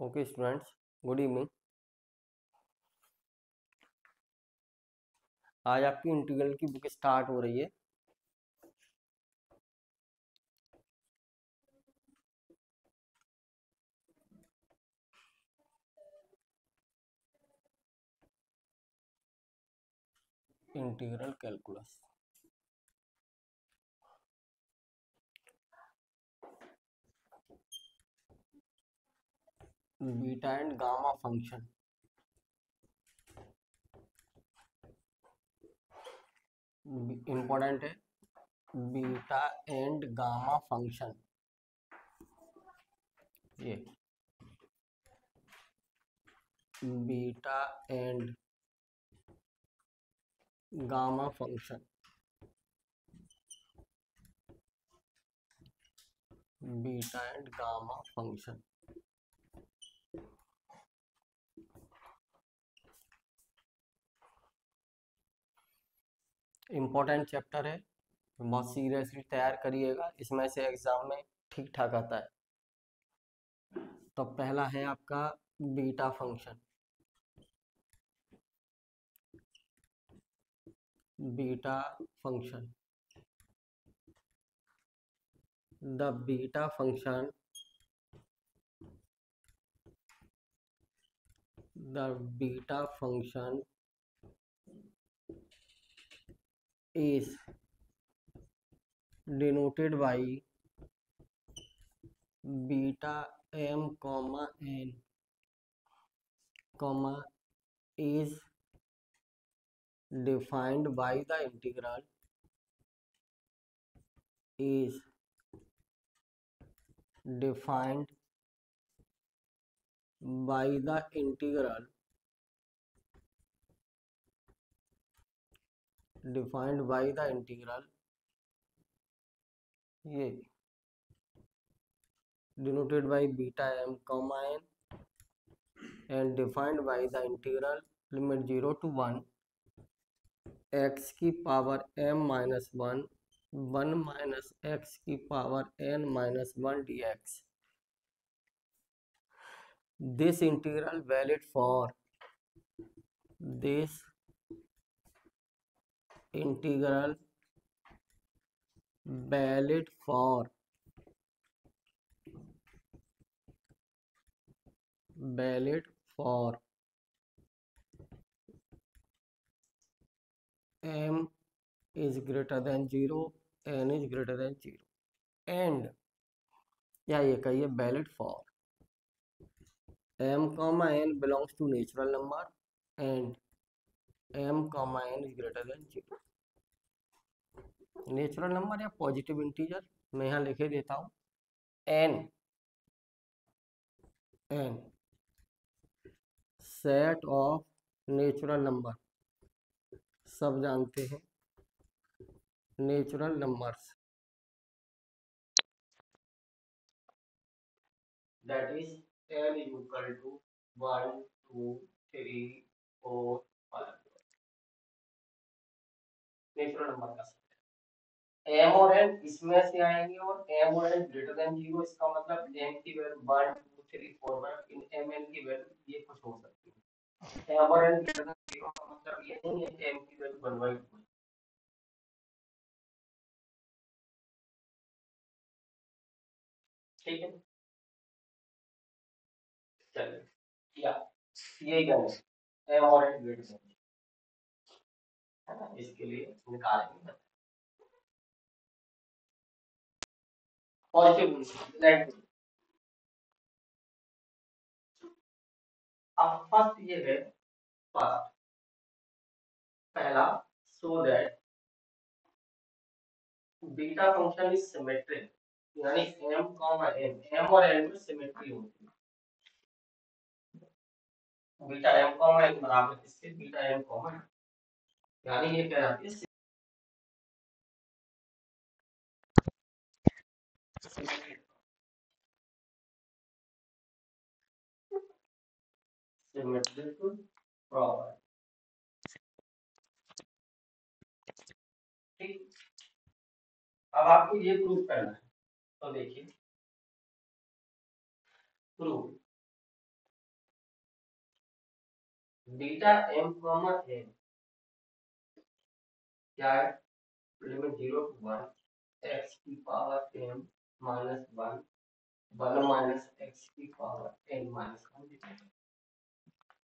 Okay students, good evening. आज आपकी integral की बुक स्टार्ट हो रही है। Integral calculus. Beta and gamma function. Important है। Beta and gamma function. ये beta and gamma function. Beta and gamma function. Important chapter है, बहुत सीरियसली तैयार करिएगा, इसमें से एग्जाम में ठीक ठाक आता है। तो पहला है आपका beta function. Beta function. The beta function is denoted by beta m comma n comma is defined by the integral is defined by the integral ये denoted by beta m comma n and defined by the integral limit 0 to 1 x की power m minus 1 1 minus x की power n minus 1 dx. This integral valid for this integral valid for m is greater than 0 n is greater than 0 and या ये कहिए valid for m comma n belongs to natural number and m comma n is greater than 0. Natural number या positive integer मैं यहाँ लिखे देता हूँ n set of natural number. सब जानते हैं natural numbers that is n equal to 1 2 3 4 5 natural number का सेट। m और n इसमें से आएंगे और m और n ग्रेटर देन 0, इसका मतलब m की वैल्यू 1 2 3 4 5 इन m n की वैल्यू ये कुछ हो सकती है। m और n ग्रेटर देन 0 का मतलब ये नहीं है कि m की वैल्यू 1/2। ठीक है, चलिए या यही करना m और n ग्रेटर देन है ना, इसके लिए निकालेंगे पॉजिटिव नेगेटिव। अब फर्स्ट ये है फर्स्ट पहला so that beta function is symmetric, यानी m कॉमा n m और n में सिमेट्री होती है। बीटा m कॉमा n बराबर इसके बीटा m कॉमा n, यानी ये कहलाती है सिमेट्रिक प्रॉपर्टी। ठीक, अब आपको ये प्रूव करना है, तो देखिए prove beta m comma n क्या है, लिमिट 0 to 1 एक्स की power m minus one, 1 minus x की पावर एन माइनस वन।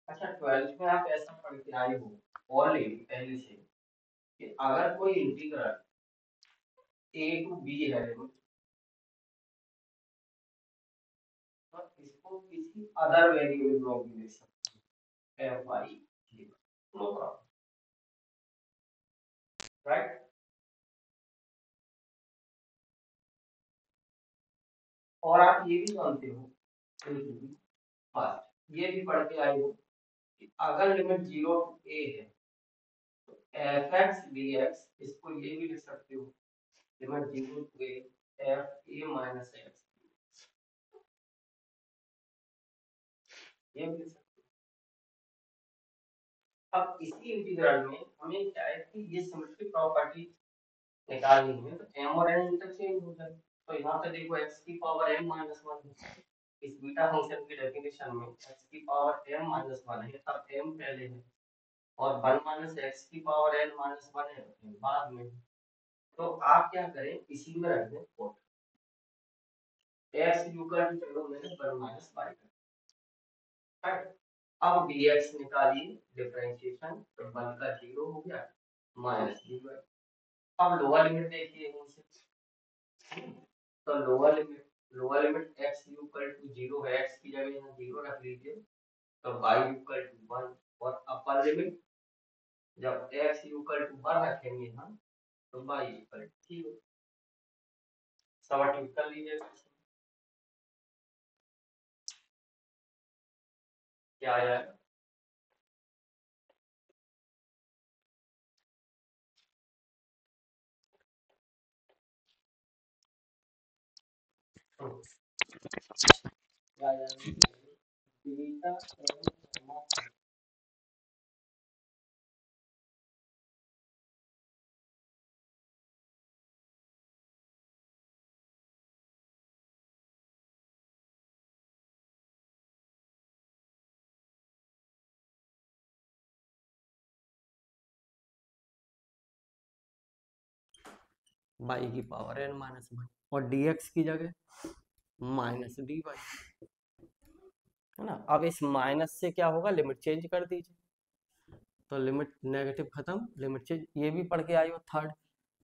अच्छा 12th में आप ऐसा पढ़ के आए हो ऑलरेडी पहले से कि अगर कोई इंटीग्रल ए टू बी है तो इसको किसी अदर वेरिएबल में भी लिख सकते हैं, f y no problem, right. और आप ये भी जानते हो फर्स्ट ये भी पढ़ के आए हो कि अगर लिमिट 0 to a है तो एफ एक्स डी एक्स, इसको ये भी लिख सकते हो limit 0 to a F A minus x, ये भी लिख सकते हो। अब इसी इंटीग्रल में हमें क्या है कि ये सिमेट्री प्रॉपर्टी निकालनी है, तो एम और एन इंटरचेंज हो जाए। तो यहाँ पे देखो एक्स की पावर एम माइनस वन है, इस बीटा फंक्शन की डेफिनेशन में एक्स की पावर एम माइनस वन है, तब एम पहले है, और वन माइनस एक्स की पावर एन माइनस वन है बाद में। तो आप क्या करें, इसी में रख दें एक्स इक्वल टू जीरो में वन माइनस वाई, अब dx निकालिए डिफरेंशिएशन, तो वन का जीरो हो गया माइनस dy। अब लोअर लिमिट देखिए तो lower limit x equal to zero है, x की जगह यहाँ जीरो रख लीजिए, तो y इक्वल टू वन। और अपर लिमिट जब x इक्वल टू वन रखेंगे हम तो y equal to zero, substitute कर लीजिए, क्या आया। क्या आया बीटा एम, बाई की पावर एन माइनस वन, और dx की जगह माइनस डी वाई, है ना। अब इस माइनस से क्या होगा, लिमिट चेंज कर दीजिए, तो लिमिट नेगेटिव खत्म, लिमिट चेंज। ये भी पढ़ के आई हो थर्ड,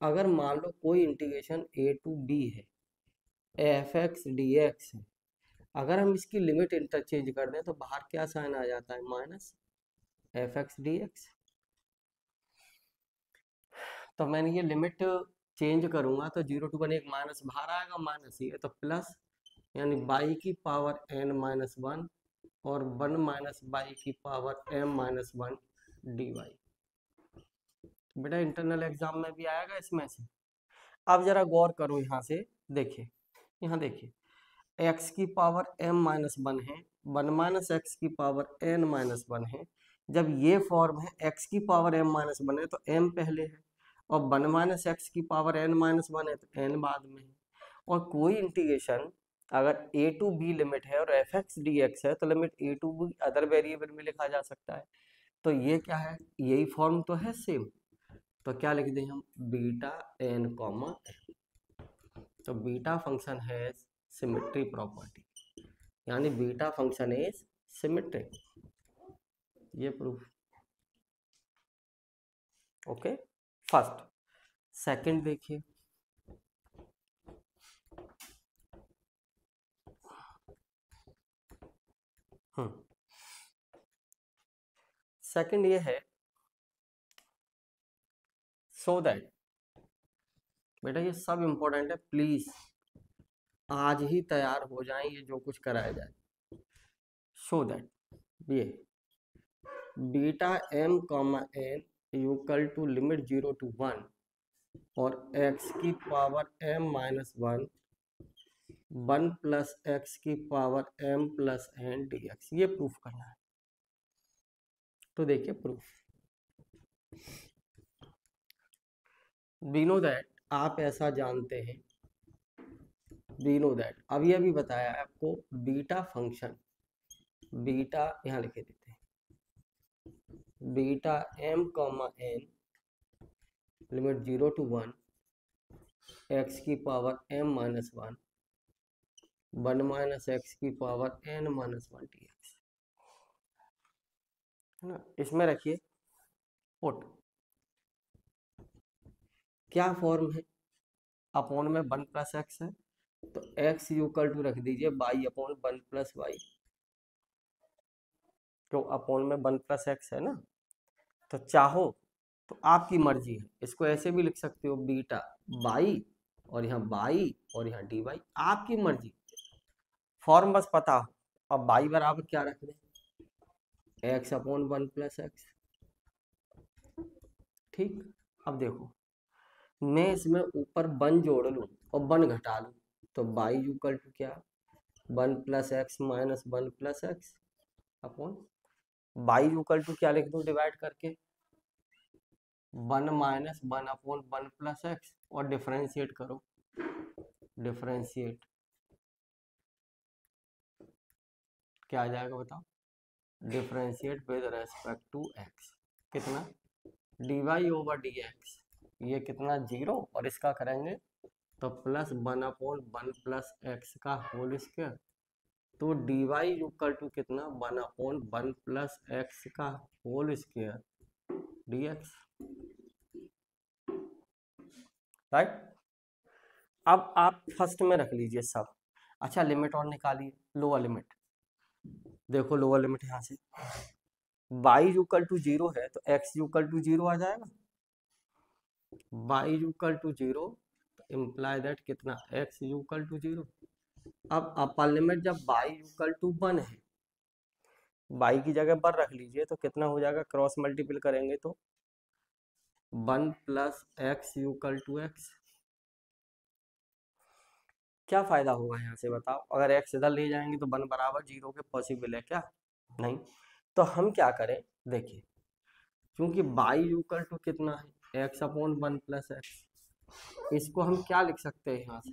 अगर मान लो कोई इंटीग्रेशन ए टू बी है, एफ एक्स डी एक्स है, अगर हम इसकी लिमिट इंटरचेंज कर दें तो बाहर क्या साइन आ जाता है, minus F x d x. तो मैंने ये लिमिट चेंज करूंगा तो 0 to 1 एक माइनस बाहर आएगा, माइनस ही है तो प्लस, यानी बाई की पावर एन माइनस वन और वन माइनस बाई की power m minus one d y. बेटा इंटरनल एग्जाम में भी आएगा इसमें से। अब जरा गौर करो यहाँ से, देखिए यहाँ देखिए एक्स की पावर एम माइनस वन है, वन माइनस एक्स की पावर एन माइनस वन है। जब ये फॉर्म है एक्स की पावर एम माइनस वन है तो एम पहले है, और वन माइनस एक्स की पावर एन माइनस वन है तो एन बाद में है। और कोई इंटीग्रेशन अगर ए टू बी लिमिट है और एफ एक्स डी एक्स है तो limit a to b other variable में लिखा जा सकता है। तो ये क्या है, यही फॉर्म तो है सेम। तो क्या लिख दें हम, बीटा एन कॉमा, तो बीटा फंक्शन है सिमेट्री प्रॉपर्टी, यानी बीटा फंक्शन इज सिमेट्रिक, ये प्रूफ। Okay first. सेकंड देखिए, सेकंड ये है, सो दैट, बेटा ये सब इंपॉर्टेंट है, प्लीज आज ही तैयार हो जाएं, ये जो कुछ कराया जाए। सो दैट ये beta m comma n equal to limit 0 to 1 और x की power m minus one, one plus x की power m plus n d x, ये प्रूफ करना है। तो देखिए प्रूफ, वी नो दैट, आप ऐसा जानते हैं, वी नो दैट, अब ये भी बताया है आपको, बीटा फंक्शन, बीटा यहाँ लिखे देते हैं, beta m comma n limit 0 to 1 x की power m minus 1 minus x की पावर n माइनस 1 dx, है ना। इसमें रखिए पुट, क्या फॉर्म है, अपॉन में 1 प्लस एक्स है तो x इक्वल टू रख दीजिए y अपॉन 1 प्लस वाई, तो अपॉन में 1 प्लस एक्स है ना। तो चाहो तो आपकी मर्जी है, इसको ऐसे भी लिख सकते हो बीटा बाई और यहाँ बाई और यहाँ डी वाई, आपकी मर्जी, फॉर्म बस पता हो। अब बाई बराबर क्या रख दें, एक्स अपॉन 1 प्लस एक्स, ठीक। अब देखो मैं इसमें ऊपर 1 जोड़ लूँ और 1 घटा लूँ तो बाई इक्वल टू क्या, 1 plus x minus 1 plus x upon by equal to क्या लिख दूँ डिवाइड करके 1 माइनस 1 अपॉन 1 प्लस एक्स और डिफरेंशिएट करो, डिफरेंशिएट क्या आ जाएगा बताओ, differentiate with respect to x, कितना d y over d x, ये कितना 0 और इसका करेंगे तो प्लस 1 अपॉन 1 प्लस एक्स का होल स्क्वायर, तो डी वाई इक्वल टू कितना 1 अपॉन 1 प्लस एक्स का whole square d x, right. अब आप फर्स्ट में रख लीजिए सब। अच्छा लिमिट और निकालिए, लोअर लिमिट, देखो लोअर लिमिट यहाँ से y इक्वल टू 0 है तो x इक्वल टू 0 आ जाएगा, y equal to 0 imply that कितना x इक्वल टू 0। अब अपर लिमिट जब y इक्वल टू 1 है, y की जगह 1 रख लीजिए तो कितना हो जाएगा, क्रॉस मल्टीपल करेंगे तो 1 plus x equal to x, क्या फायदा होगा यहाँ से बताओ, अगर x इधर ले जाएंगे तो 1 बराबर 0 के पॉसिबल है क्या, नहीं। तो हम क्या करें, देखिए क्योंकि y इक्वल टू कितना है x अपॉन 1 प्लस एक्स, इसको हम क्या लिख सकते हैं यहाँ से,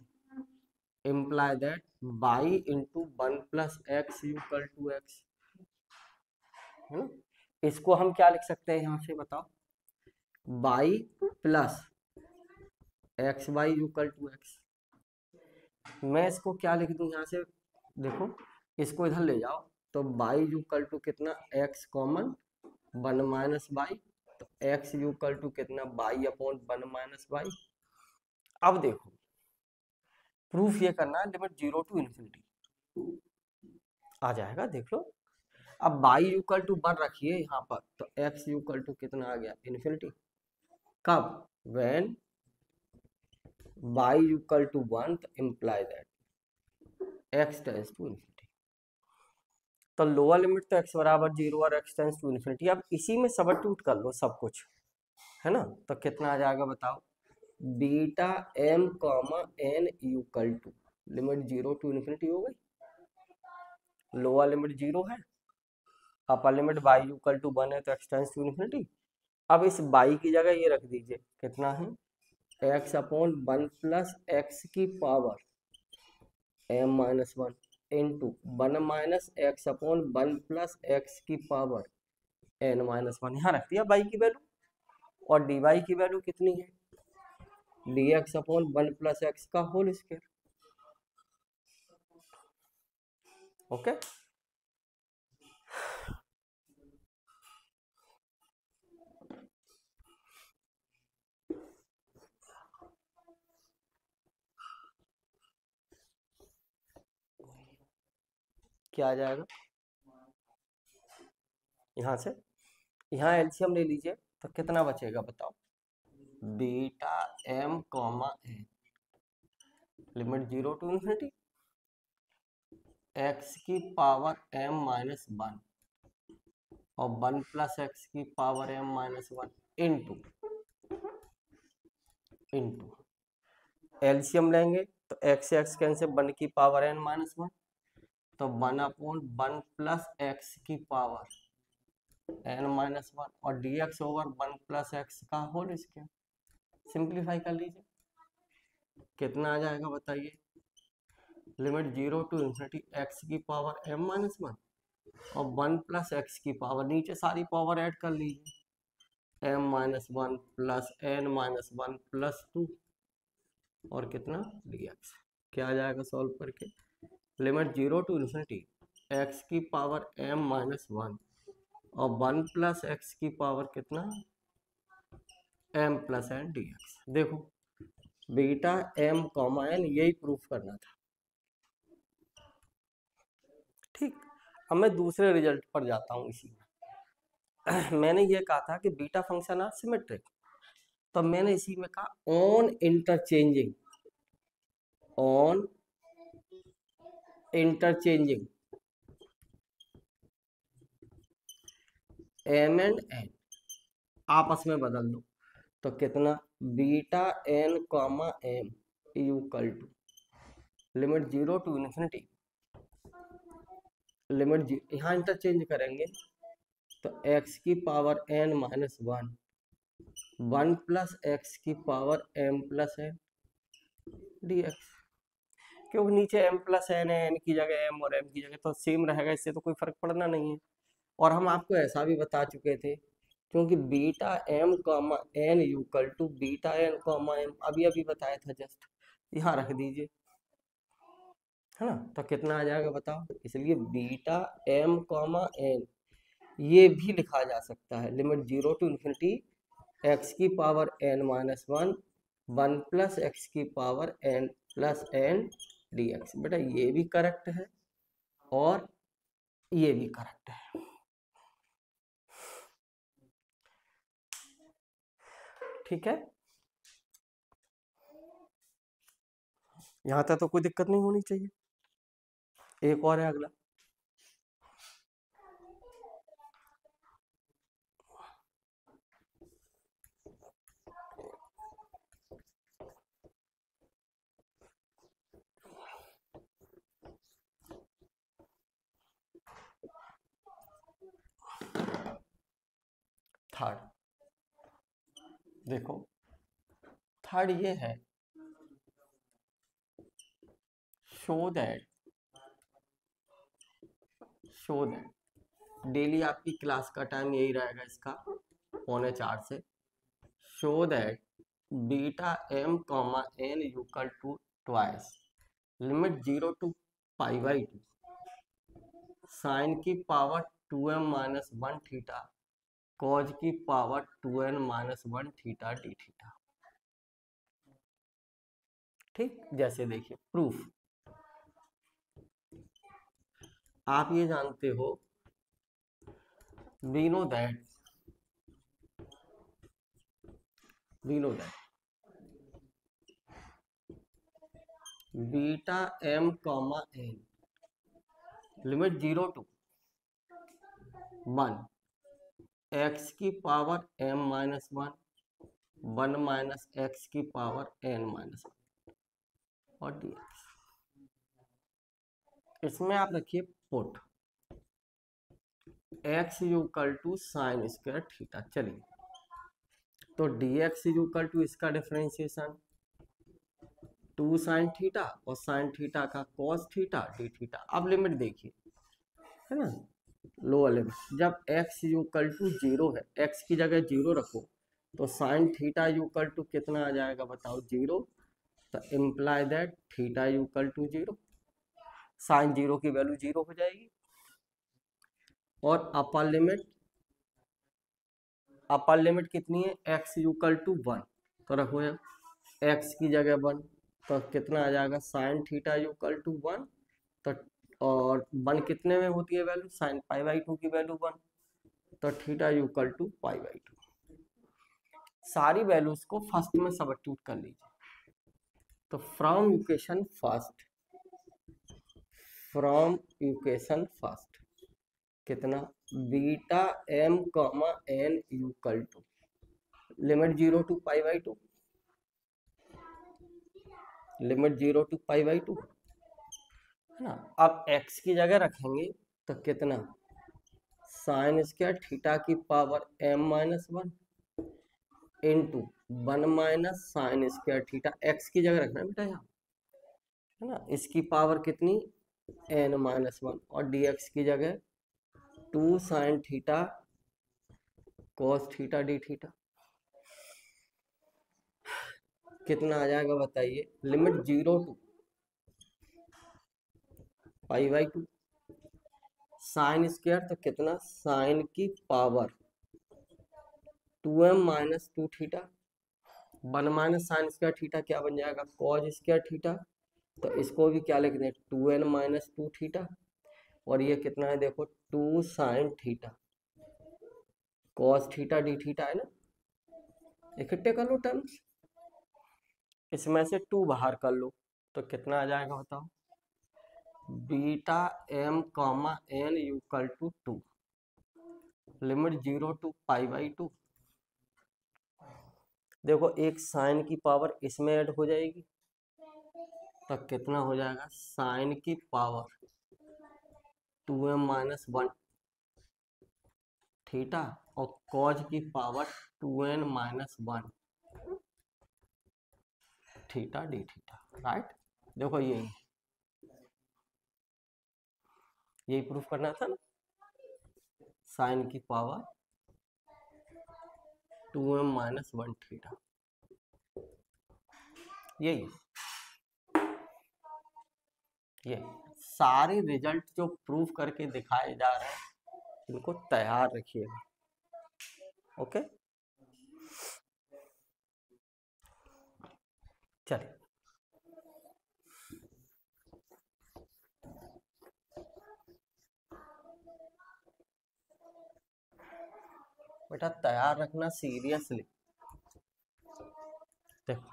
imply that y into 1 plus x equal to x, है ना। इसको हम क्या लिख सकते हैं यहाँ से बताओ, y plus x y equal to x, मैं इसको क्या लिख दूं यहाँ से, देखो इसको इधर ले जाओ तो y इक्वल टू कितना x कॉमन 1 माइनस वाई, तो x इक्वल टू कितना y अपॉन 1 माइनस वाई। अब देखो प्रूफ ये करना है लिमिट 0 टू इन्फिनिटी आ जाएगा, देख लो। अब y इक्वल टू 1 रखिए यहाँ पर तो x इक्वल टू कितना आ गया इन्फिनिटी, कब, व्हेन y इक्वल टू 1 तो imply that x tends to infinity, तो लोअर लिमिट तो x बराबर 0 और x टेंस टू इन्फिनिटी। अब इसी में सबस्टिट्यूट कर लो सब कुछ, है ना, तो कितना आ जाएगा बताओ, beta m comma n equal to limit 0 to infinity हो गई, लोअर लिमिट 0 है, upper limit y equal to 1 है तो x टेंस टू इन्फिनिटी। अब इस y की जगह ये रख दीजिए कितना है x अपॉन 1 प्लस एक्स की power m minus 1 into 1 minus x upon 1 plus x की पावर n माइनस 1, यहाँ रख दिया y की वैल्यू, और dy की वैल्यू कितनी है dx अपॉन 1 प्लस एक्स का होल स्क्वायर, ओके। क्या आ जाएगा यहाँ से, यहाँ एलसीएम ले लीजिए तो कितना बचेगा बताओ, beta m comma n limit 0 to infinity x की पावर m माइनस 1 और 1 प्लस एक्स की power m minus 1 into LCM लेंगे तो x कैंसिल 1 की पावर n माइनस 1 तो 1 अपॉन 1 प्लस एक्स की पावर n माइनस 1 और dx ओवर 1 प्लस एक्स का होल स्क्वायर, सिंप्लीफाई कर लीजिए कितना आ जाएगा बताइए, लिमिट 0 टू इन्फिनिटी एक्स की पावर m माइनस 1 और 1 प्लस एक्स की पावर, नीचे सारी पावर ऐड कर लीजिए, m minus 1 plus n minus 1 plus 2 और कितना dx। क्या आ जाएगा सॉल्व करके, लिमिट 0 टू इन्फिनिटी एक्स की पावर m माइनस 1 और 1 प्लस एक्स की पावर कितना m प्लस n dx। देखो बीटा m कॉमा n यही प्रूफ करना था। ठीक, अब मैं दूसरे रिजल्ट पर जाता हूँ। इसी में मैंने ये कहा था कि बीटा फंक्शन आर सिमेट्रिक, तो मैंने इसी में कहा on interchanging m and n आपस में बदल दो, तो कितना beta n comma m equal to limit 0 to infinity, limit यहाँ इंटरचेंज करेंगे तो x की power n minus 1 plus x की power m plus n dx। क्योंकि नीचे m प्लस n है, n की जगह m और m की जगह तो सेम रहेगा, इससे तो कोई फर्क पड़ना नहीं है। और हम आपको ऐसा भी बता चुके थे, क्योंकि beta m comma n equal to beta n comma m अभी अभी बताया था, जस्ट यहाँ रख दीजिए, है ना। तो कितना आ जाएगा बताओ, इसलिए बीटा m कॉमा n ये भी लिखा जा सकता है लिमिट 0 टू इन्फिनिटी एक्स की power n minus 1 plus x की power n plus n dx। बेटा ये भी करेक्ट है और ये भी करेक्ट है। ठीक है, यहां तक तो कोई दिक्कत नहीं होनी चाहिए। एक और है अगला, थर्ड। देखो थर्ड ये है, शो दैट डेली आपकी क्लास का टाइम यही रहेगा इसका 3:45 से। Show that beta m comma n equal to twice limit 0 to pi by 2 sine की power 2m minus 1 theta cos की power 2n minus 1 theta d theta. ठीक, जैसे देखिए प्रूफ, आप ये जानते हो we know that beta m comma n limit 0 to 1 x की power m minus 1 minus x की पावर n माइनस 1 और dx। इसमें आप रखिए put x equal to sine square theta. चलिए, तो dx इक्वल टू इसका डिफरेंशिएशन 2 साइन थीटा और साइन थीटा का कॉस थीटा डी थीटा। अब लिमिट देखिए, है ना, लोअर लिमिट जब x इक्वल टू 0 है, x की जगह 0 रखो तो साइन थीटा इक्वल टू कितना आ जाएगा बताओ 0, तो imply that theta equal to 0, sine 0 की वैल्यू 0 हो जाएगी। और अपर लिमिट कितनी है, x इक्वल टू 1 तो रखो x की जगह 1 तो कितना आ जाएगा साइन थीटा इक्वल टू 1, तो और 1 कितने में होती है वैल्यू, साइन पाई बाई 2 की वैल्यू 1, तो theta equal to pi by 2। सारी वैल्यूज को फर्स्ट में सब्स्टिट्यूट कर लीजिए, तो फ्रॉम इक्वेशन फर्स्ट कितना beta m comma n equal to limit 0 to pi by 2, limit 0 to pi by 2, है ना। अब x की जगह रखेंगे तो कितना साइन स्क्वायर थीटा की power m minus 1 into 1 minus sign square theta, x की जगह रखना है बेटा यहाँ, है ना। इसकी पावर कितनी n माइनस 1 और dx की जगह 2 sine theta cos theta d theta कितना आ जाएगा बताइए। लिमिट 0 टू π/2 साइन स्क्वायर तो कितना साइन की power 2m minus 2 theta 1 minus sign square theta क्या बन जाएगा कॉज स्क्वायर थीटा। तो इसको भी क्या लिख दें 2n माइनस 2 थीटा और ये कितना है देखो 2 sine theta cos theta d theta है ना। इकट्ठे कर लो टर्म्स इसमें से 2 बाहर कर लो तो कितना आ जाएगा बताओ beta m comma n equal to 2 limit 0 to π/2। देखो एक साइन की पावर इसमें ऐड हो जाएगी तो कितना हो जाएगा साइन की पावर 2m माइनस 1 थीटा और कॉज की power 2n minus 1 theta d theta. Right देखो यही प्रूफ करना था ना साइन की पावर 2m माइनस 1 थीटा यही ये सारे रिजल्ट जो प्रूफ करके दिखाए जा रहे हैं इनको तैयार रखिएगा। ओके चलिए बेटा तैयार रखना सीरियसली। देखो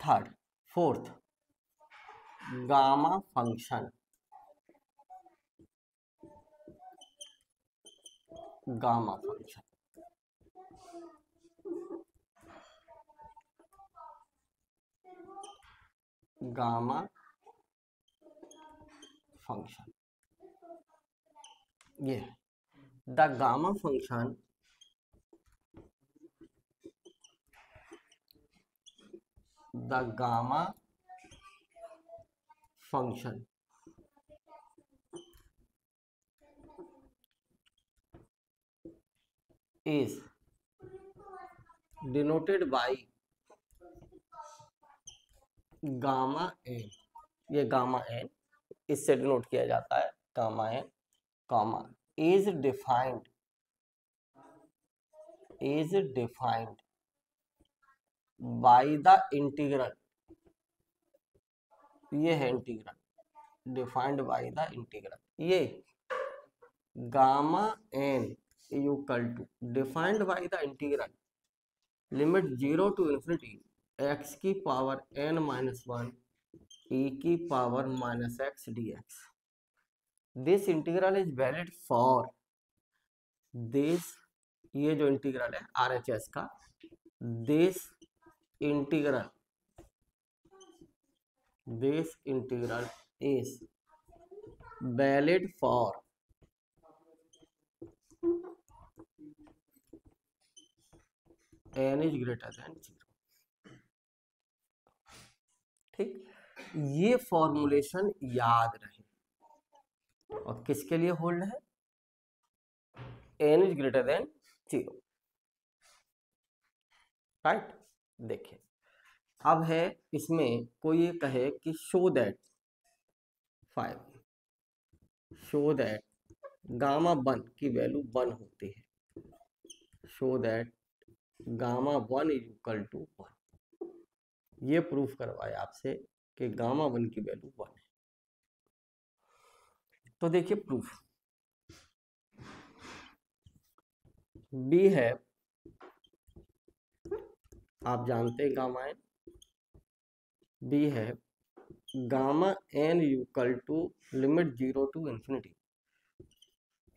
third fourth gamma function gamma function gamma function ये the gamma function the gamma function is denoted by gamma n। ये गामा n इससे डिनोट किया जाता है gamma n comma is defined by the integral। ये है integral defined by the integral. ये gamma n equal to defined by the integral limit 0 to infinity x की power n minus 1 e की power minus x dx। This integral is valid for this ये जो integral है RHS का this integral is valid for n is greater than 0। ठीक ये formulation याद रहे और किसके लिए होल्ड है n is greater than 0। Right देखिए अब है इसमें कोई ये कहे कि शो दैट गामा 1 की वैल्यू 1 होती है। Show that gamma 1 is equal to 1। ये प्रूफ करवाया आपसे कि गामा 1 की वैल्यू 1 है। तो देखिए प्रूफ बी है आप जानते हैं गामा n बी है gamma n equal to limit 0 to infinity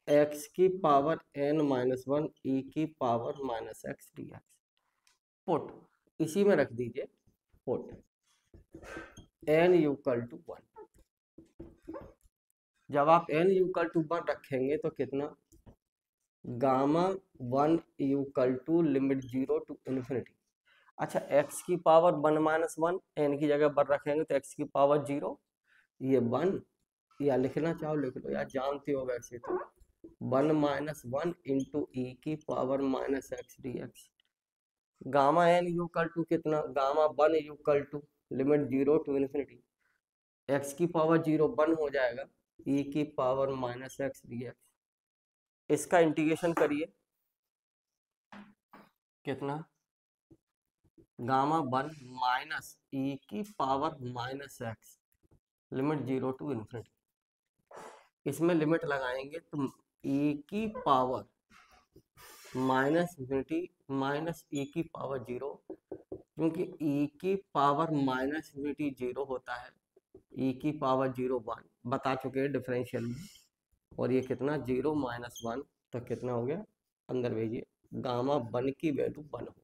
x की पावर n माइनस 1 e की power minus x dx। Put इसी में रख दीजिए पुट n इक्वल टू 1। जब आप n इक्वल टू 1 रखेंगे तो कितना gamma 1 equal to limit 0 to infinity. अच्छा x की पावर 1 माइनस 1 n की जगह पर रखेंगे तो x की पावर 0 ये 1, या लिखना चाहो लिख लो, या जानते हो वैसे तो 1 माइनस 1 इंटू ई की power minus x d x. Gamma n equal to कितना, gamma 1 equal to limit 0 to infinity x की पावर 0 1 हो जाएगा ई की power minus x d x. इसका इंटीग्रेशन करिए, कितना, गामा 1 माइनस ई की power minus x limit 0 to infinity. इसमें लिमिट लगाएंगे तो ई की power minus infinity minus e की पावर 0, क्योंकि ई की पावर माइनस इन्फिनिटी 0 होता है, ई की पावर 0 1 बता चुके हैं डिफरेंशियल में। और ये कितना 0 माइनस 1 तो कितना हो गया, अंदर भेजिए, गामा 1 की वैल्यू 1 हो गई,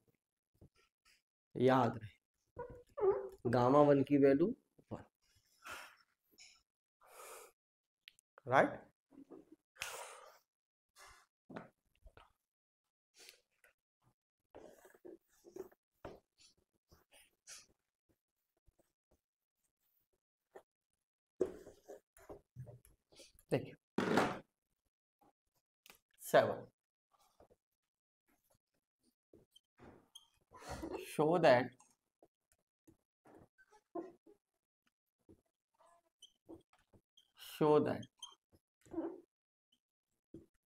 याद रहे गामा 1 की वैल्यू 1, राइट। देखिए 7, show that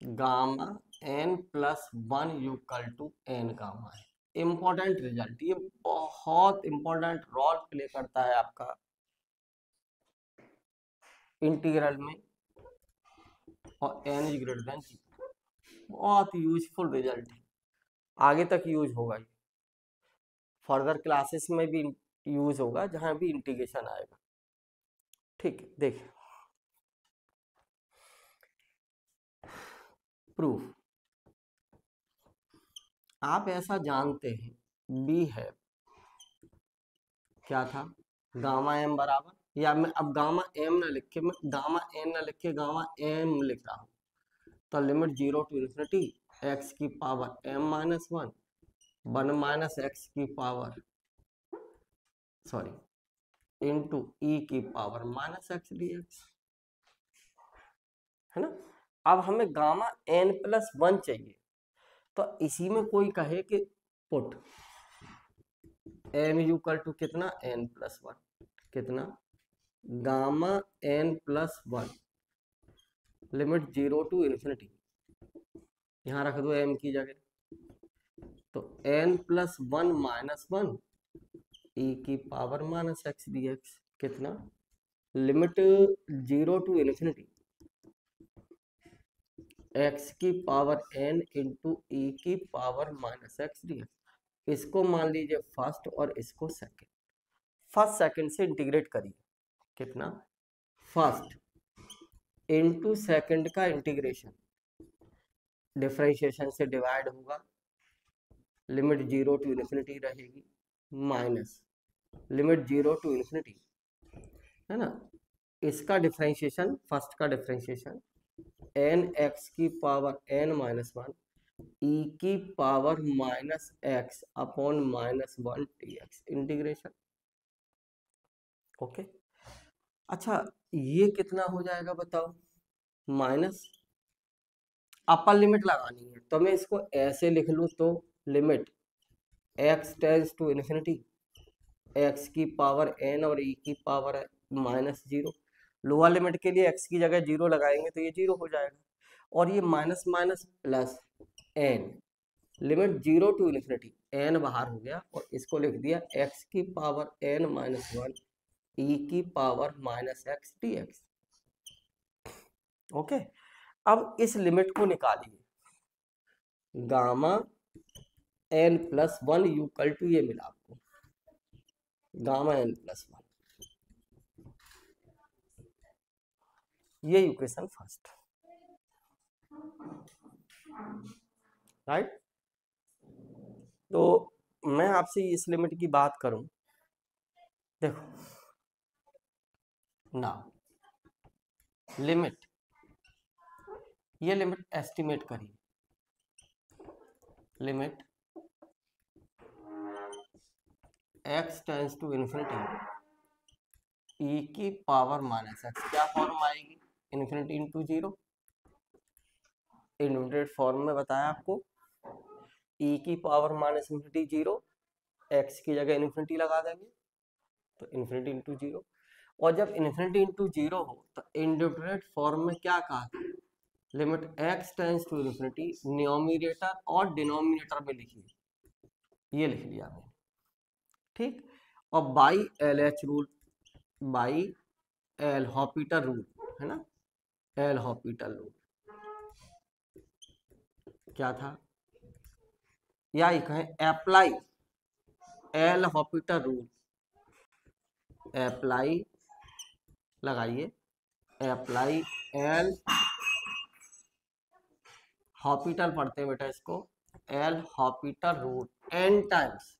gamma n plus 1 equal to n gamma है। इंपॉर्टेंट रिजल्ट, ये बहुत इंपॉर्टेंट रोल प्ले करता है आपका इंटीग्रल में, और n इज ग्रेटर देन 0, बहुत यूजफुल रिजल्ट है, आगे तक यूज होगा, ये फर्दर क्लासेस में भी यूज होगा जहां भी इंटीग्रेशन आएगा। ठीक है, देखिए प्रूफ, आप ऐसा जानते हैं बी है, क्या था, गामा एम बराबर, या मैं अब गामा एम ना लिख के, मैं गामा एन ना लिख के गामा एम लिख रहा हूँ, तो लिमिट 0 टू इन्फिनिटी एक्स की power m minus 1 1 minus x की पावर सॉरी इंटू ई की power minus x d x, है ना। अब हमें गामा एन प्लस 1 चाहिए, तो इसी में कोई कहे कि पुट एम इक्वल टू कितना एन प्लस 1, कितना gamma n plus 1 limit 0 to infinity, यहाँ रख दो एम की जगह, तो एन प्लस 1 माइनस 1 ई की power minus x d x, कितना लिमिट 0 टू इन्फिनिटी एक्स की पावर n इंटू ई की power minus x d x. इसको मान लीजिए फर्स्ट और इसको सेकंड, फर्स्ट सेकंड से इंटीग्रेट करिए, कितना फर्स्ट इंटू सेकंड का इंटीग्रेशन डिफरेंशिएशन से डिवाइड होगा, लिमिट 0 टू इन्फिनिटी रहेगी माइनस लिमिट 0 टू इन्फिनिटी, है ना। इसका डिफरेंशिएशन, फर्स्ट का डिफरेंशिएशन एन एक्स की पावर एन माइनस 1 ई की power minus x upon minus 1 T x integration, okay. अच्छा ये कितना हो जाएगा बताओ, माइनस, अपर लिमिट लगानी है तो मैं इसको ऐसे लिख लूँ, तो limit x tends to infinity x की पावर एन और ई की पावर माइनस 0, लोअर लिमिट के लिए एक्स की जगह 0 लगाएंगे तो ये 0 हो जाएगा, और ये minus minus plus n limit 0 to infinity, n बाहर हो गया और इसको लिख दिया एक्स की पावर एन माइनस 1 ई की power minus x d x, okay. अब इस लिमिट को निकालिए, gamma n plus 1 equal to ये मिला आपको गामा एन प्लस 1, ये इक्वेशन फर्स्ट, राइट। तो मैं आपसे इस लिमिट की बात करूं, देखो ना लिमिट, ये लिमिट एस्टिमेट करिए, limit x tends to infinity e की पावर माइनस एक्स, क्या फॉर्म आएगी, infinity into zero. Inverted form में बताया आपको, ई की power minus infinity zero, x की जगह इन्फिनिटी लगा देंगे तो इन्फिनिटी इंटू जीरो। और जब इन्फिनिटी इंटू जीरो हो तो इंडिटरेट फॉर्म में क्या कहा, limit x tends to infinity, numerator और डिनोमिनेटर में लिखिए, ये लिख लिया मैंने, ठीक। और by L H rule, by L'Hopital rule, है ना, एल हॉपिटल रूल क्या था, या ये कहें apply L'Hopital rule, apply लगाइए, अप्लाई एल हॉपिटल पढ़ते हैं बेटा इसको, L'Hopital rule n times,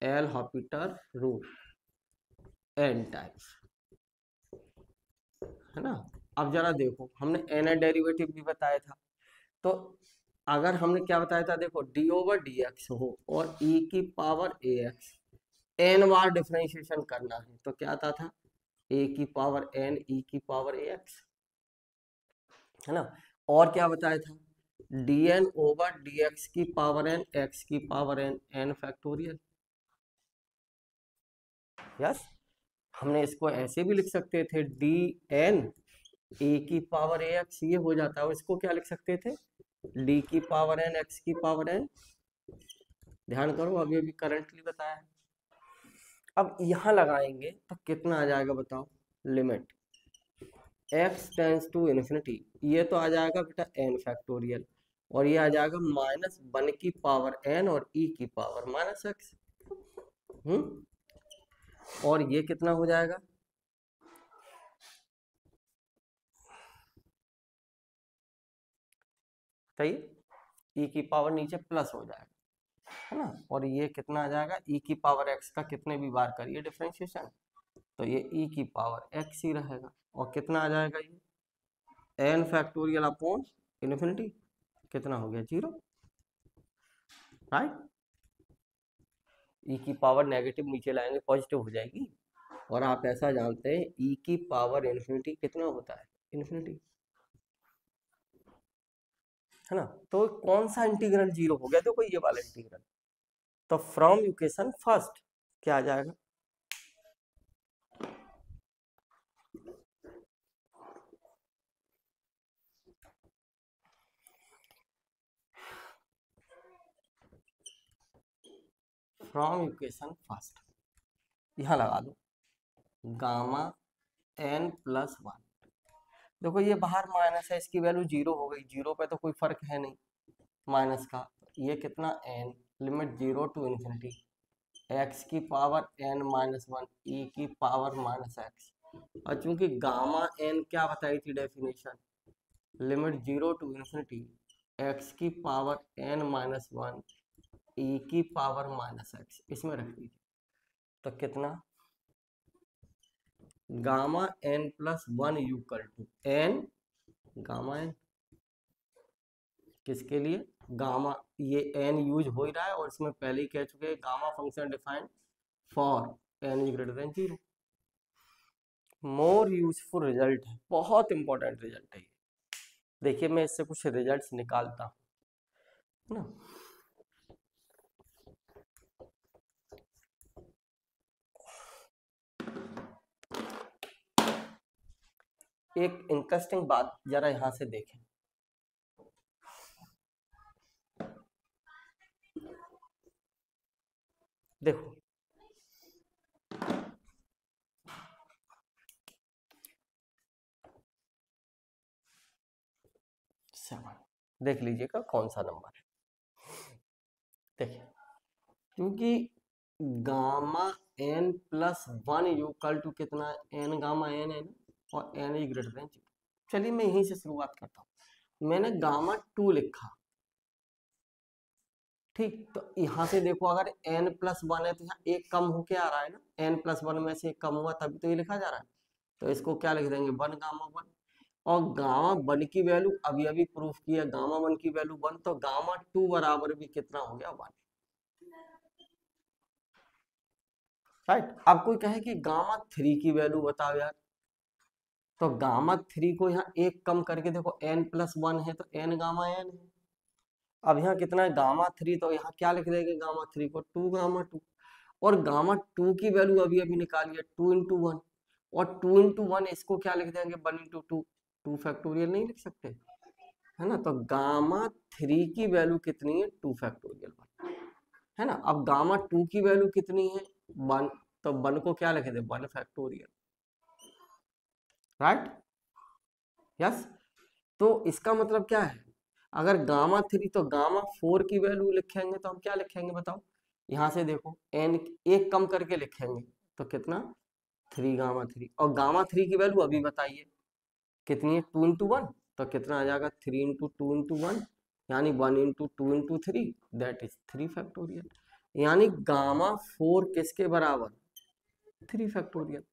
L'Hopital rule n times, है ना। अब जरा देखो, हमने एन डेरिवेटिव भी बताया था, तो अगर हमने क्या बताया था, देखो डी ओवर डी एक्स हो और ई की पावर ए एक्स एन बार डिफरेंशिएशन करना है, तो क्या था ए की पावर एन ई की पावर ए एक्स, है ना। और क्या बताया था, d n over d x की पावर एन एक्स की power n n factorial, yes. हमने इसको ऐसे भी लिख सकते थे, डी एन ए की पावर ए एक्स, ये हो जाता है, और इसको क्या लिख सकते थे, डी की पावर एन एक्स की पावर एन, ध्यान करो अभी अभी करंटली बताया है। अब यहां लगाएंगे तो कितना आ जाएगा बताओ, limit x tends to infinity, ये तो आ जाएगा बेटा एन फैक्टोरियल, और ये आ जाएगा माइनस वन की पावर एन और ई की पावर माइनस एक्स, और ये कितना हो जाएगा, सही, ई की पावर नीचे प्लस हो जाएगा, है ना, और ये कितना आ जाएगा, ई की पावर एक्स का कितने भी बार करिए डिफरेंशिएशन तो ये ई की पावर एक्स ही रहेगा, और कितना आ जाएगा, ये एन फैक्टोरियल अपॉन इन्फिनिटी, कितना हो गया, जीरो, राइट। ई की पावर नेगेटिव नीचे लाएंगे पॉजिटिव हो जाएगी, और आप ऐसा जानते हैं ई की पावर इन्फिनिटी कितना होता है, इन्फिनिटी, है ना। तो कौन सा इंटीग्रल जीरो हो गया, देखो ये वाला इंटीग्रल, तो फ्रॉम इक्वेशन फर्स्ट क्या आ जाएगा, फ्रॉम इक्वेशन फर्स्ट, यहां लगा दो गामा एन प्लस वन, देखो ये बाहर माइनस है, इसकी वैल्यू जीरो हो गई, जीरो पे तो कोई फर्क है नहीं माइनस का, ये कितना n, limit zero to infinity x की power n minus one e की पावर माइनस एक्स, और चूंकि गामा एन क्या बताई थी definition, limit zero to infinity x की power n minus one e की पावर माइनस एक्स, इसमें रख दीजिए, तो कितना gamma n plus one equal to n, gamma n किसके लिए, गामा, ये एन यूज हो ही रहा है और इसमें पहले ही कह चुके हैं gamma function defined for n is greater than zero, more useful result है, बहुत इंपॉर्टेंट रिजल्ट है ये, देखिए मैं इससे कुछ रिजल्ट्स निकालता हूँ ना। एक इंटरेस्टिंग बात जरा यहां से देखें, देखो सेवन, देख लीजिएगा कौन सा नंबर है, देखिए क्योंकि gamma n plus one equal to कितना है, एन गामा एन है ना, और n is greater than zero, चलिए मैं यहीं से शुरुआत करता हूँ, मैंने गामा टू लिखा, ठीक, तो यहाँ से देखो अगर n प्लस वन है तो यहाँ एक कम होके आ रहा है ना, n प्लस वन में से एक कम हुआ तभी तो ये लिखा जा रहा है, तो इसको क्या लिख देंगे, वन गामा वन, और गामा वन की वैल्यू अभी अभी प्रूफ किया, गामा वन की वैल्यू वन, तो गामा टू बराबर भी कितना हो गया, वन, राइट। अब कोई कहे कि गामा 3 की वैल्यू बताओ यार, तो गामा 3 को यहाँ एक कम करके देखो, n+1 है तो n गामा n है। अब यहाँ कितना है गामा 3, तो यहाँ क्या लिख देंगे गामा 3 को 2 गामा 2, और गामा 2 की वैल्यू अभी अभी निकाली है 2 इंटू 1, और 2 इंटू 1 इसको क्या लिख देंगे 1 इंटू 2, 2 फैक्टोरियल नहीं लिख सकते, है ना। तो गामा 3 की वैल्यू कितनी है 2 फैक्टोरियल 1, है ना। अब गामा 2 की वैल्यू कितनी है 1, तो 1 को क्या लिखे थे 1 फैक्टोरियल, राइट, यस। तो इसका मतलब क्या है, अगर गामा 3 तो गामा 4 की वैल्यू लिखेंगे तो हम क्या लिखेंगे बताओ, यहां से देखो n एक कम करके लिखेंगे तो कितना 3 गामा 3, और गामा 3 की वैल्यू अभी बताइए कितनी है 2 इंटू 1, तो कितना आ जाएगा 3 इंटू 2 इंटू 1, यानी 1 into 2 into 3, that is 3 factorial, यानी गामा 4 किसके बराबर 3 फैक्टोरियल।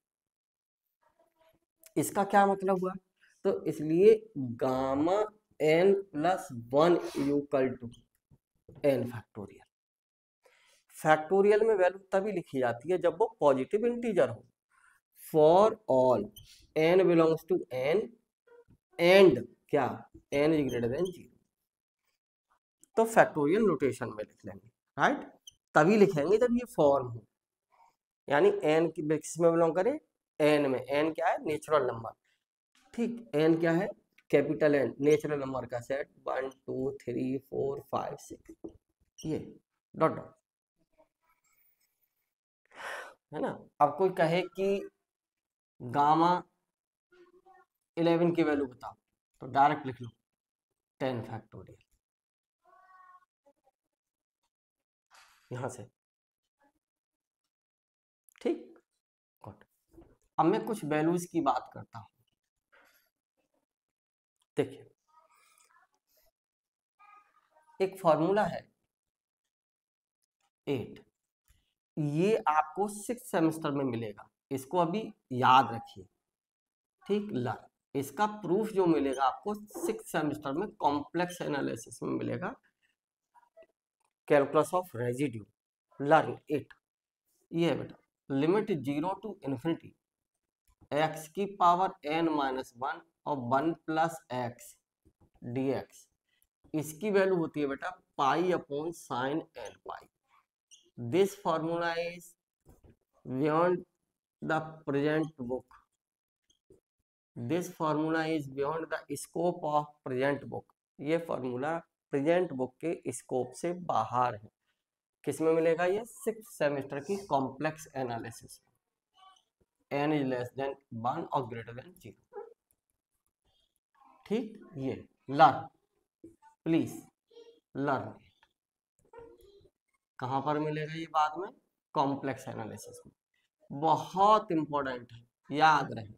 इसका क्या मतलब हुआ, तो इसलिए gamma n+1 equal to n factorial. Factorial में वैल्यू तभी लिखी जाती है जब वो पॉजिटिव इंटीजर हो। For all n belongs to n and क्या n इज ग्रेटर देन 0, तो फैक्टोरियल नोटेशन में लिख लेंगे, राइट। तभी लिखेंगे जब ये फॉर्म हो, यानी n की किस में बिलोंग करे n में, n क्या है नेचुरल नंबर, ठीक, n क्या है कैपिटल N, नेचुरल नंबर का सेट 1 2 3 4 5 6, ये डॉट डॉट, है ना। अब कोई कहे कि गामा 11 की वैल्यू बताओ, तो डायरेक्ट लिख लो 10 फैक्टोरियल यहां से, ठीक, गुड। अब मैं कुछ वैल्यूज की बात करता हूं, देखिए एक फॉर्मूला है 8, ये आपको 6 सेमेस्टर में मिलेगा, इसको अभी याद रखिए, ठीक, लर्न। इसका प्रूफ जो मिलेगा आपको 6 सेमेस्टर में कॉम्प्लेक्स एनालिसिस में मिलेगा, calculus of residue, learn it, ये है बेटा लिमिट 0 टू इन्फिनिटी x की पावर n-1 और 1 प्लस एक्स dx, इसकी वैल्यू होती है बेटा pi upon sine n pi. This formula is beyond the present book, this formula is beyond the scope of present book, ये formula present book के scope से बाहर है। किस में मिलेगा ये 6 सेमेस्टर की complex analysis, n is less than 1 और ग्रेटर देन 0, ठीक। ये लर्न, प्लीज लर्न, कहां पर मिलेगा ये बाद में कॉम्प्लेक्स एनालिसिस में, बहुत इंपॉर्टेंट है, याद रहे,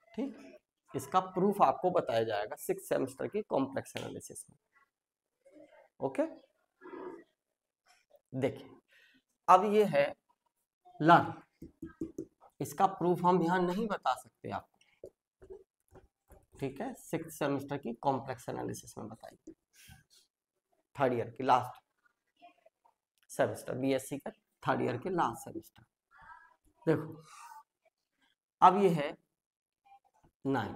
ठीक। इसका प्रूफ आपको बताया जाएगा 6 सेमेस्टर की कॉम्प्लेक्स एनालिसिस में, ओके। देखिए अब ये है लर्न, इसका प्रूफ हम यहां नहीं बता सकते आपको, ठीक है, 6 सेमेस्टर की कॉम्प्लेक्स एनालिसिस में बताइए, थर्ड ईयर की लास्ट सेमेस्टर, बीएससी का थर्ड ईयर के लास्ट सेमेस्टर। देखो अब ये है 9,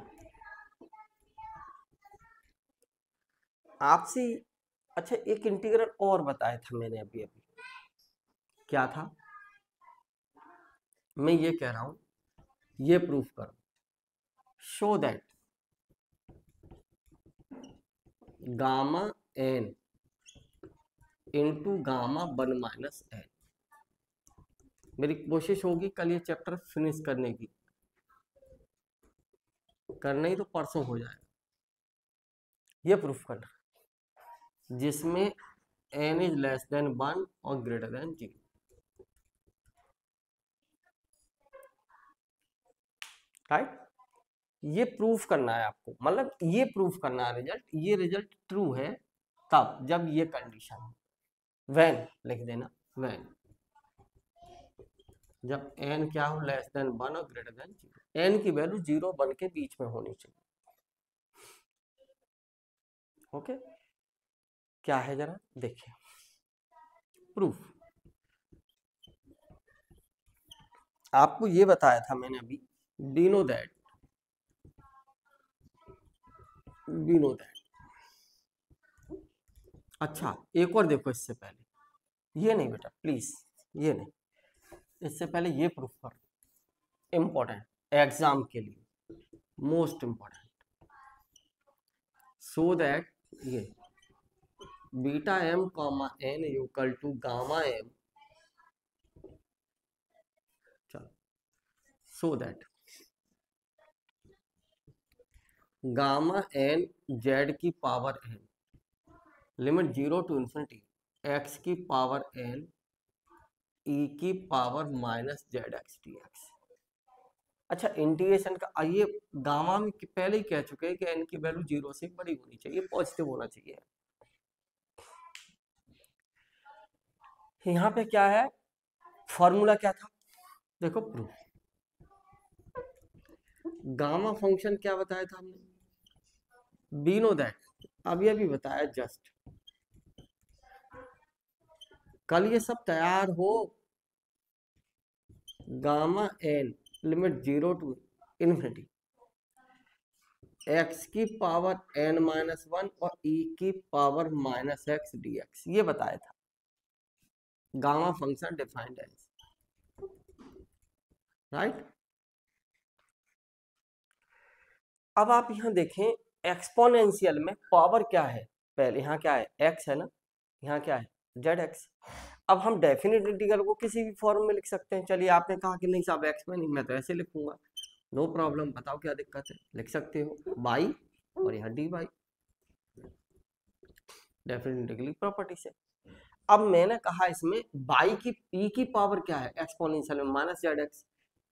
आपसे अच्छा एक इंटीग्रल और बताया था मैंने अभी अभी, क्या था, मैं ये कह रहा हूं ये प्रूफ करो, show that gamma n into gamma 1 minus n, मेरी कोशिश होगी कल ये चैप्टर फिनिश करने की, करना ही तो परसों हो जाएगा, ये प्रूफ करना जिसमें n इज लेस देन 1 और ग्रेटर देन 0, राइट। ये प्रूफ करना है आपको, मतलब ये प्रूफ करना है रिजल्ट, ये रिजल्ट ट्रू है तब जब ये कंडीशन है, व्हेन लिख देना, व्हेन जब n क्या हो लेस देन 1 और ग्रेटर देन 0, n की वैल्यू 0 1 के बीच में होनी चाहिए, ओके। क्या है जरा देखिए प्रूफ, आपको ये बताया था मैंने अभी, वी नो दैट अच्छा एक और देखो इससे पहले, ये नहीं बेटा प्लीज, ये नहीं, इससे पहले ये प्रूफ कर, इंपॉर्टेंट एग्जाम के लिए मोस्ट इंपॉर्टेंट, सो दैट ये beta m comma n equal to gamma m, चलो so that gamma n z की power n limit 0 to infinity x की पावर एन ई की power minus z x d x. अच्छा integration का आइए, gamma में पहले ही कह चुके हैं कि एन की वैल्यू 0 से बड़ी होनी चाहिए, पॉजिटिव होना चाहिए। यहाँ पे क्या है, फॉर्मूला क्या था, देखो प्रूफ, गामा फंक्शन क्या बताया था हमने, वी नो दैट, अभी बताया जस्ट, कल ये सब तैयार हो, gamma n limit 0 to infinity x की पावर एन माइनस 1 और ई की power minus x d x, ये बताया था gamma function defined as, right. अब आप यहाँ देखें एक्सपोनेंशियल में पावर क्या है, पहले यहाँ क्या है एक्स है ना, यहाँ क्या है जेड एक्स। अब हम डेफिनेट इंटीग्रल को किसी भी फॉर्म में लिख सकते हैं, चलिए आपने कहा कि नहीं साहब एक्स में नहीं, मैं तो ऐसे लिखूंगा, नो प्रॉब्लम, बताओ क्या दिक्कत है, लिख सकते हो बाई और यहाँ डी बाई, डेफिनेट इंटीग्रल की प्रॉपर्टी से। अब मैंने कहा इसमें बाई की ई की पावर क्या है एक्सपोनेंशियल में माइनस जेड एक्स,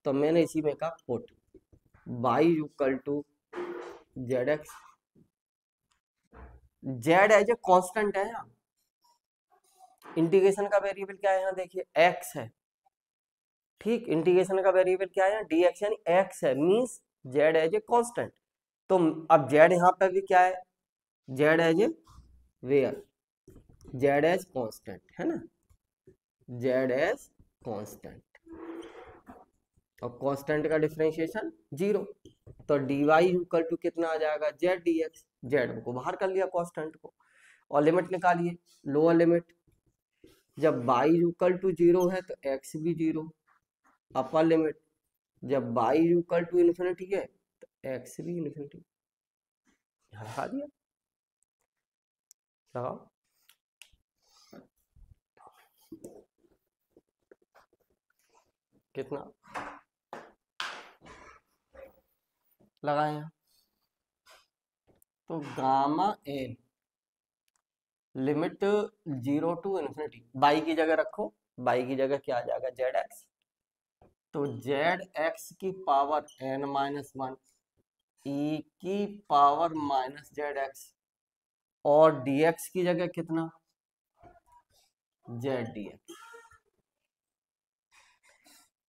तो मैंने इसी में कहा put y equal to z x, z as a constant है यहाँ, इंटीग्रेशन का वेरिएबल क्या है यहाँ देखिए एक्स है, ठीक, इंटीग्रेशन का वेरिएबल क्या है डी एक्स यानी एक्स है, means z as a constant. तो अब जेड यहाँ पर भी क्या है, z as a where, z as constant है ना, जेड एज कांस्टेंट, और कांस्टेंट का डिफरेंशिएशन 0, तो डी वाई इक्वल टू कितना आ जाएगा जेड डी एक्स, जेड को बाहर कर लिया कांस्टेंट को, और लिमिट निकालिए, लोअर लिमिट जब बाई इक्वल टू 0 है तो एक्स भी 0, अपर लिमिट जब बाई इक्वल टू इन्फिनिटी है तो एक्स भी इन्फिनिटी, यहाँ लगा दिया, लगाओ, कितना लगाए यहाँ, तो gamma n limit 0 to infinity, y की जगह रखो, बाई की जगह क्या आ जाएगा जेड एक्स, तो जेड एक्स की पावर एन माइनस 1 ई की पावर माइनस जेड एक्स, और dx की जगह कितना जेड dx,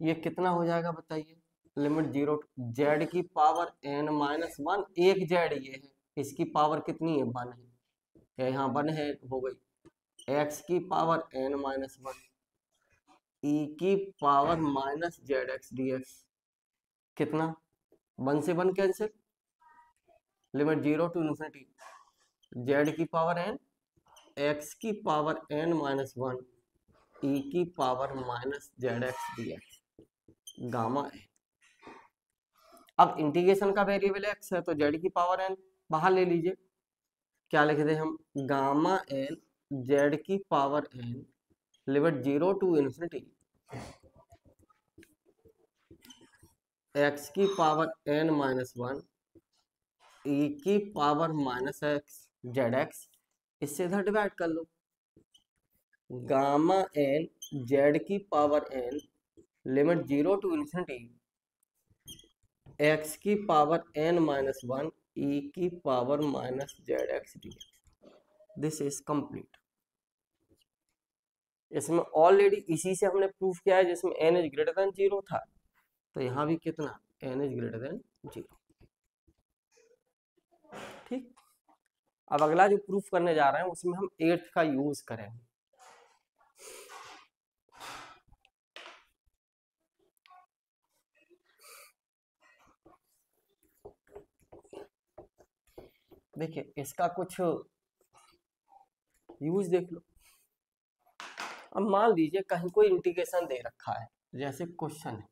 ये कितना हो जाएगा बताइए, लिमिट 0 जेड की पावर एन माइनस 1, एक जेड ये है, इसकी पावर कितनी है 1 है, यहाँ 1 है, हो गई एक्स की पावर एन माइनस 1 ई की power minus z x d x, कितना 1 से 1 cancel, limit 0 to infinity z की पावर एन एक्स की पावर एन माइनस 1 ई की power minus z x d x, gamma है। अब इंटीग्रेशन का वेरिएबल एक्स है तो जेड की पावर एन बाहर ले लीजिए, क्या लिख दे हम, गामा एन जेड की power n limit 0 to infinity x की पावर एन माइनस 1 ई की power minus x z x, इससे इधर डिवाइड कर लो, गामा एन जेड की power n limit 0 to infinity x की पावर एन माइनस 1 ई की power minus z x d, this is complete. इसमें already इसी से हमने प्रूफ किया है जिसमें एन इज ग्रेटर देन 0 था, तो यहाँ भी कितना एन इज ग्रेटर देन 0, ठीक। अब अगला जो प्रूफ करने जा रहे हैं उसमें हम 8th का यूज करेंगे, देखिए इसका कुछ यूज देख लो। अब मान लीजिए कहीं कोई इंटीग्रेशन दे रखा है, जैसे क्वेश्चन है,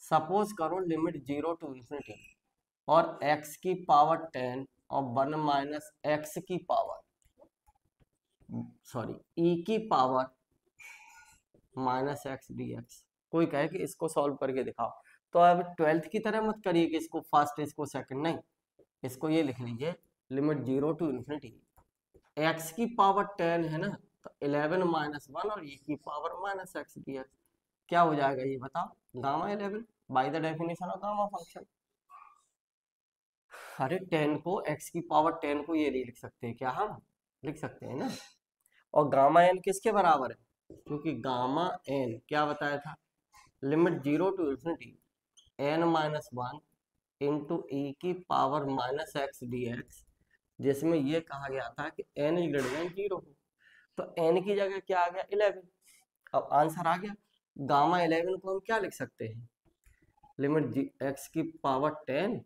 सपोज करो लिमिट 0 टू इन्फिनिटी और x की पावर 10 और 1 माइनस एक्स की पावर e की power minus x d x. कोई कहे कि इसको सॉल्व करके दिखाओ, तो अब 12th की तरह मत करिए कि इसको फर्स्ट इसको सेकंड, नहीं, इसको ये लिख लीजिए लिमिट 0 टू इन्फिनिटी एक्स की पावर 10 है ना, तो 11 माइनस 1 और e की power minus x d x. क्या हो जाएगा ये बताओ? Gamma 11 by the definition of gamma function. अरे 10 को x की पावर 10 को ये नहीं लिख सकते हैं क्या? हम लिख सकते हैं ना। और गामा n किसके बराबर है? क्योंकि गामा n क्या बताया था, limit 0 to infinity n minus 1 into e की power minus x d x, जिसमें ये कहा गया था कि n इज ग्रेटर देन 0 हो, तो n की जगह क्या आ गया 11। अब आंसर आ गया। गामा 11 को हम क्या लिख सकते हैं, लिमिट x की पावर 10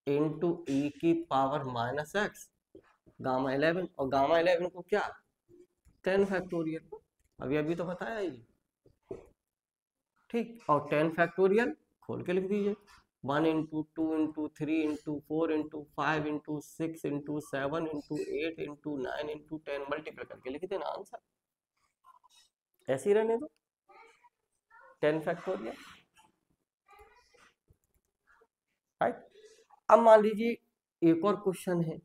इंटू e की पावर माइनस एक्स गामा 11, और गामा 11 को क्या 10 फैक्टोरियल, अभी तो बताया ये, ठीक। और 10 फैक्टोरियल खोल के लिख दीजिए, 1 into 2 into 3 into 4 into 5 into 6 into 7 into 8 into 9 into 10 multiply करके लिख देना आंसर, ऐसे ही रहने दो 10 फैक्टोरियल, राइट। अब मान लीजिए एक और क्वेश्चन है,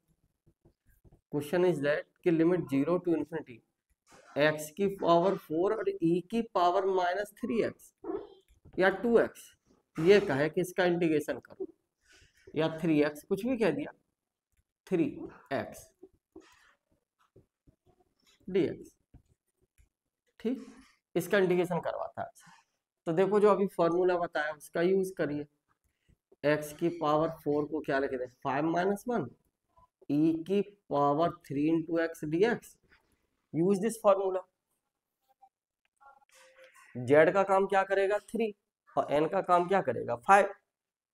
क्वेश्चन इज दैट कि लिमिट 0 टू इन्फिनिटी x की पावर 4 और e की पावर माइनस 3x या 2x, ये कहे कि इसका इंटीग्रेशन करो, या 3x कुछ भी कह दिया 3x dx, ठीक, इसका इंटीग्रेशन करवाता है। तो देखो जो अभी फॉर्मूला बताया उसका यूज करिए, x की पावर 4 को क्या लिख दें 5 माइनस 1 e की power 3 into x d x, use this formula. z का काम क्या करेगा 3 और n का काम क्या करेगा 5,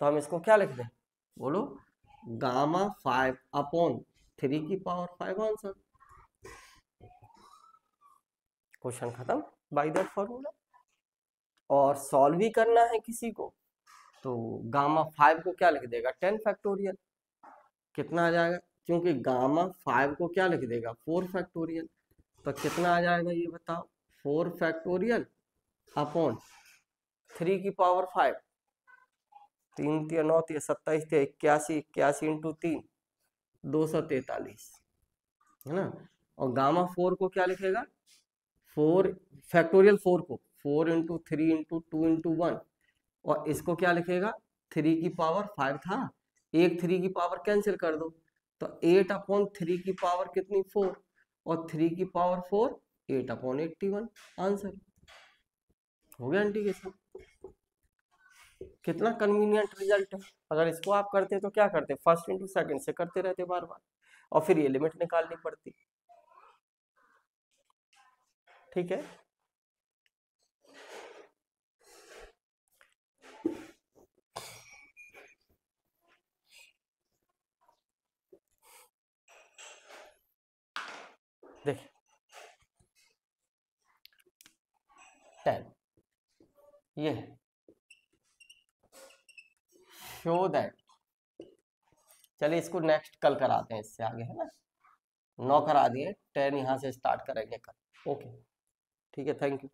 तो हम इसको क्या लिख दें, बोलो गामा 5 अपॉन 3 की पावर 5 आंसर, क्वेश्चन खत्म बाय दैट फॉर्मूला। और सॉल्व भी करना है किसी को, तो गामा 5 को क्या लिख देगा 10 फैक्टोरियल, कितना आ जाएगा, क्योंकि गामा 5 को क्या लिख देगा 4 फैक्टोरियल, तो कितना आ जाएगा ये बताओ 4 फैक्टोरियल अपॉन 3 की पावर 5, 3 3 9 3 27 थे 81, 81 इंटू 3 243 है ना। और गामा 4 को क्या लिखेगा 4 फैक्टोरियल 4 को 4 इंटू 3 इंटू 2 इंटू 1, और इसको क्या लिखेगा 3 की पावर 5 था, एक 3 की पावर कैंसिल कर दो, तो 8 अपॉन 3 की पावर कितनी 4, और 3 की पावर 4 8 अपॉन 81 आंसर हो गया इंटीग्रेशन। कितना कन्वीनियंट रिजल्ट है। अगर इसको आप करते तो क्या करते, फर्स्ट इंटू सेकंड से करते रहते बार बार, और फिर ये लिमिट निकालनी पड़ती, ठीक है। देखिए 10 ये है, शो दैट, चलिए इसको नेक्स्ट कल कराते हैं, इससे आगे है ना, 9 करा दिए, 10 यहाँ से स्टार्ट करेंगे कल, ओके ठीक है, थैंक यू।